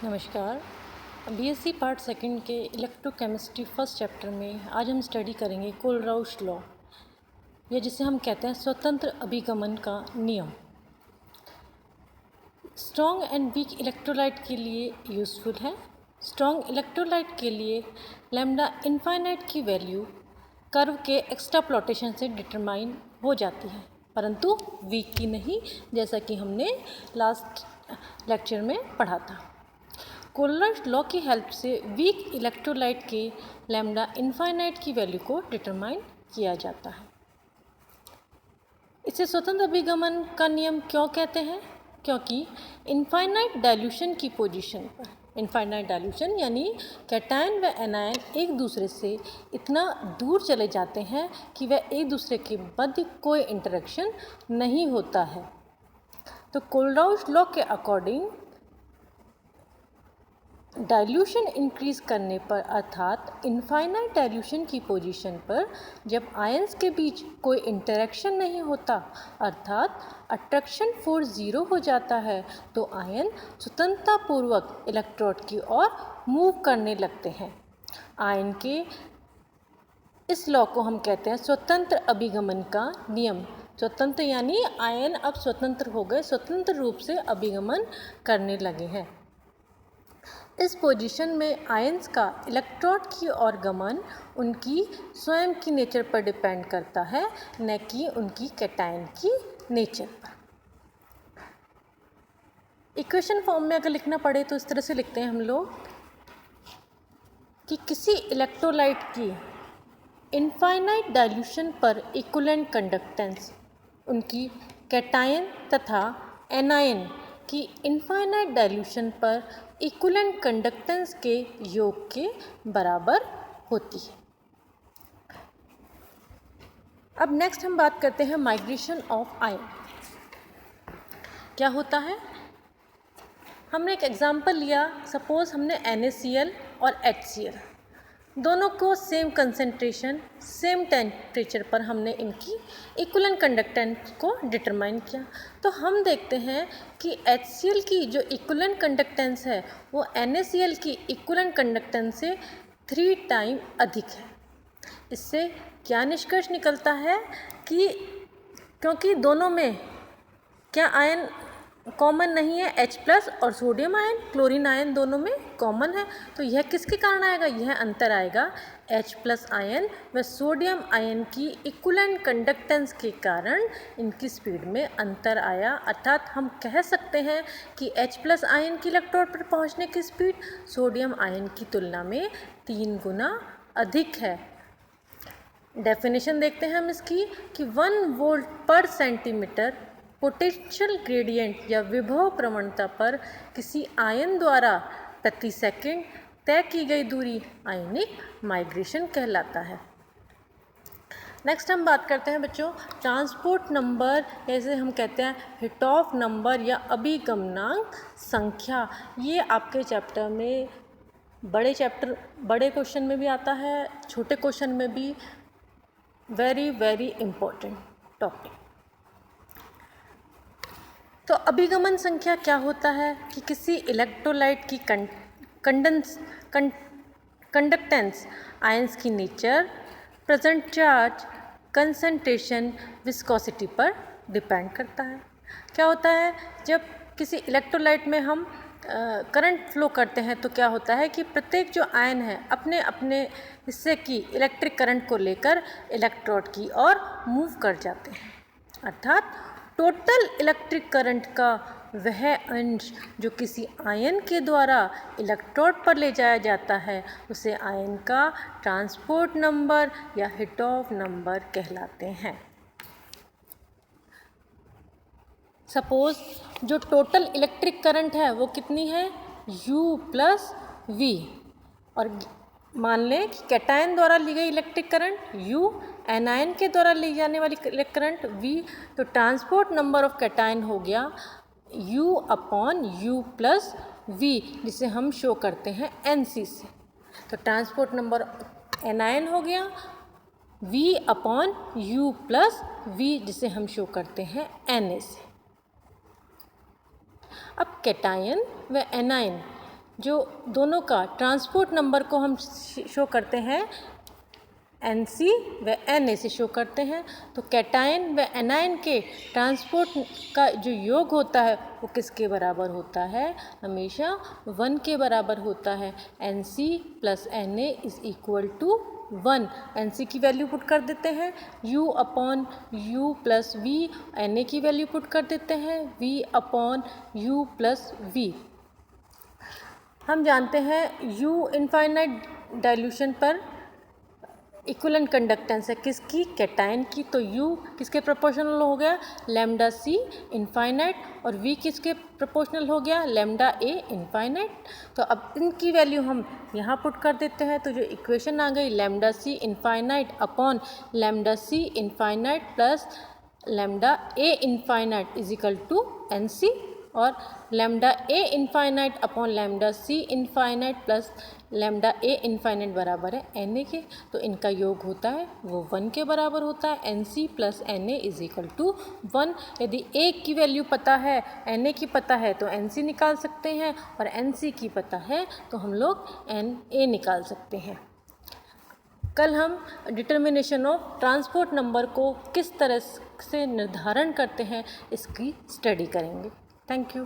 नमस्कार। BSc part second के electrochemistry first chapter में आज हम स्टडी करेंगे कोलराउश लॉ, या जिसे हम कहते हैं स्वतंत्र अभिगमन का नियम। स्ट्रॉन्ग एंड वीक इलेक्ट्रोलाइट के लिए यूज़फुल है। स्ट्रॉन्ग इलेक्ट्रोलाइट के लिए लैम्डा इनफाइनाइट की वैल्यू कर्व के एक्सट्राप्लोटेशन से डिटरमाइन हो जाती है, परंतु वीक की नहीं, जैसा कि हमने लास्ट लेक्चर में पढ़ा था। कोलराउश लॉ की हेल्प से वीक इलेक्ट्रोलाइट के लैम्डा इनफाइनाइट की वैल्यू को डिटरमाइन किया जाता है। इसे स्वतंत्र अभिगमन का नियम क्यों कहते हैं? क्योंकि इनफाइनाइट डाइल्यूशन की पोजीशन पर, इनफाइनाइट डाइल्यूशन यानी कैटायन व एनायन एक दूसरे से इतना दूर चले जाते हैं कि वह एक दूसरे के मध्य कोई इंटरेक्शन नहीं होता है। तो कोलराउश लॉ के अकॉर्डिंग डाइल्यूशन इंक्रीज करने पर, अर्थात इनफाइनाइट डाइल्यूशन की पोजीशन पर जब आयंस के बीच कोई इंटरेक्शन नहीं होता, अर्थात अट्रैक्शन फोर्स 0 हो जाता है, तो आयन स्वतंत्रतापूर्वक इलेक्ट्रोड की ओर मूव करने लगते हैं। आयन के इस लॉ को हम कहते हैं स्वतंत्र अभिगमन का नियम। स्वतंत्र यानी आयन अब स्वतंत्र हो गए, स्वतंत्र रूप से अभिगमन करने लगे हैं। इस पोजीशन में आयंस का इलेक्ट्रोड की ओर गमन उनकी स्वयं की नेचर पर डिपेंड करता है, न कि उनकी कैटायन की नेचर पर। इक्वेशन फॉर्म में अगर लिखना पड़े तो इस तरह से लिखते हैं हम लोग कि किसी इलेक्ट्रोलाइट की इनफाइनाइट डाइल्यूशन पर इक्विवेलेंट कंडक्टेंस उनकी कैटायन तथा एनायन की इनफाइनाइट डाइल्यूशन पर इक्विवेलेंट कंडक्टेंस के योग के बराबर होती है। अब नेक्स्ट हम बात करते हैं माइग्रेशन ऑफ आयन। क्या होता है? हमने एक एग्जांपल लिया, सपोज हमने NaCl और HCl दोनों को सेम कंसंट्रेशन, सेम टेम्परेचर पर हमने इनकी इक्विवेलेंट कंडक्टेंस को डिटरमाइन किया। तो हम देखते हैं कि HCl की जो इक्विवेलेंट कंडक्टेंस है वो NaCl की इक्विवेलेंट कंडक्टेंस से 3 टाइम अधिक है। इससे क्या निष्कर्ष निकलता है कि क्योंकि दोनों में क्या आयन कॉमन नहीं है, H+ और सोडियम आयन, क्लोरीन आयन दोनों में कॉमन है, तो यह किसके कारण आएगा? यह अंतर आएगा H+ आयन व सोडियम आयन की इक्विवेलेंट कंडक्टेंस के कारण इनकी स्पीड में अंतर आया। अर्थात हम कह सकते हैं कि H+ आयन की इलेक्ट्रोड पर पहुंचने की स्पीड सोडियम आयन की तुलना में 3 गुना अधिक है। डेफिनेशन देखते हैं हम इसकी कि 1 वोल्ट पर सेंटीमीटर पोटेंशियल ग्रेडियंट या विभव प्रवणता पर किसी आयन द्वारा प्रति सेकंड तय की गई दूरी आयनिक माइग्रेशन कहलाता है। नेक्स्ट हम बात करते हैं बच्चों ट्रांसपोर्ट नंबर, जैसे हम कहते हैं हिटॉफ नंबर या अभिगमनांक संख्या। ये आपके चैप्टर में बड़े क्वेश्चन में भी आता है, छोटे क्वेश्चन में भी। Very very important topic. तो अभिगमन संख्या क्या होता है कि किसी इलेक्ट्रोलाइट की कंडक्टेंस आयंस की nature, present charge, concentration, viscosity पर डिपेंड करता है। क्या होता है? जब किसी इलेक्ट्रोलाइट में हम करंट फ्लो करते हैं तो क्या होता है कि प्रत्येक जो आयन है अपने अपने हिस्से की इलेक्ट्रिक करंट को लेकर इलेक्ट्रोड की ओर मूव कर जाते हैं। अर्थात टोटल इलेक्ट्रिक करंट का वह अंश जो किसी आयन के द्वारा इलेक्ट्रोड पर ले जाया जाता है उसे आयन का ट्रांसपोर्ट नंबर या हिटॉफ नंबर कहलाते हैं। सपोज जो टोटल इलेक्ट्रिक करंट है वो कितनी है? U+V। और मान लें कि कैटायन द्वारा ली गई इलेक्ट्रिक करंट U, एनायन के द्वारा ली जाने वाली करंट V, तो ट्रांसपोर्ट नंबर ऑफ कैटायन हो गया U/U+V, जिसे हम शो करते हैं NC से। तो ट्रांसपोर्ट नंबर एनायन हो गया V/U+V, जिसे हम शो करते हैं Na से। अब कैटायन व एनायन जो दोनों का ट्रांसपोर्ट नंबर को हम शो करते हैं NC व Na से शो करते हैं। तो कैटायन व एनायन के ट्रांसपोर्ट का जो योग होता है वो किसके बराबर होता है? हमेशा 1 के बराबर होता है। NC + Na = 1। NC की वैल्यू पुट कर देते हैं U/U + V, Na की वैल्यू पुट कर देते हैं V/U + V। हम जानते हैं U इनफाइनाइट डाइल्यूशन पर इक्विवेलेंट कंडक्टेंस है किसकी? कैटायन की। तो U किसके प्रोपोर्शनल हो गया? λC infinite. और V किसके प्रोपोर्शनल हो गया? λA infinite. तो अब इनकी वैल्यू हम यहाँ पुट कर देते हैं। तो जो इक्वेशन आ गई λC infinite upon λC infinite plus λA infinite = NC, और λA infinite upon λC infinite plus λA infinite बराबर है Na के। तो इनका योग होता है वो 1 के बराबर होता है। NC + Na = 1। यदि A की वैल्यू पता है, Na की पता है तो NC निकाल सकते हैं, और NC की पता है तो हम लोग Na निकाल सकते हैं। कल हम डिटर्मिनेशन ऑफ ट्रांसपोर्ट नंबर को किस तरह से निर्धारण करते हैं इसकी स्टडी करेंगे। Thank you.